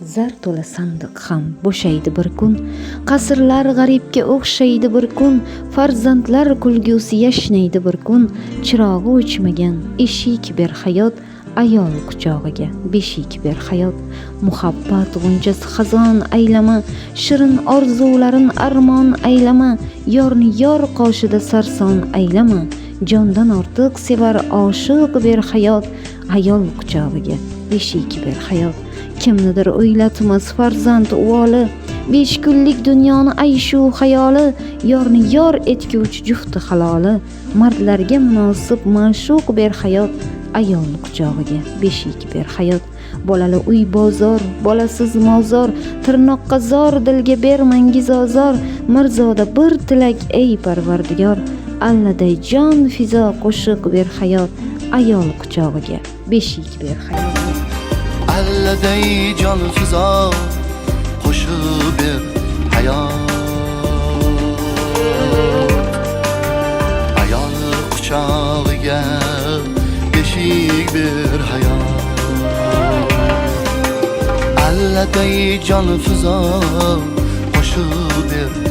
Zar to'la sandiq ham bo'shaydi bir kun, qasrlar g'aribga o'xshaydi bir kun, farzandlar kulgusi yashnaydi bir kun, chirog'i o'chmagan eshik ber hayot, ayol quchog'iga beshik ber hayot. Muhabbat g'unchasi xazon aylama, shirin orzularin armon aylama, yorni yor qoshida sarson aylama, jondan ortiq sevar oshiq ber hayot, ayol quchog'iga beshik ber hayot. Kimnidir o'ylatmas farzand uvoli, 5 kunlik dunyoni ayshu xayoli, yorni yor etguvchi jufti haloli, mardlarga munosib ma'shuq ber hayot, ayol quchog'iga beshik ber hayot. Bolali uy bozor, bolasiz mozor, tirnoqqa zor dilga bermangiz ozor, mirzoda bir tilak ey parvardigor, alladay jon fizo qo'shiq ber hayot, ayol quchog'iga beshik ber hayot. Alladay jon fizo qo'shib ber hayot, ayol quchog'iga beshik ber hayot. Alladay jon fizo qo'shib ber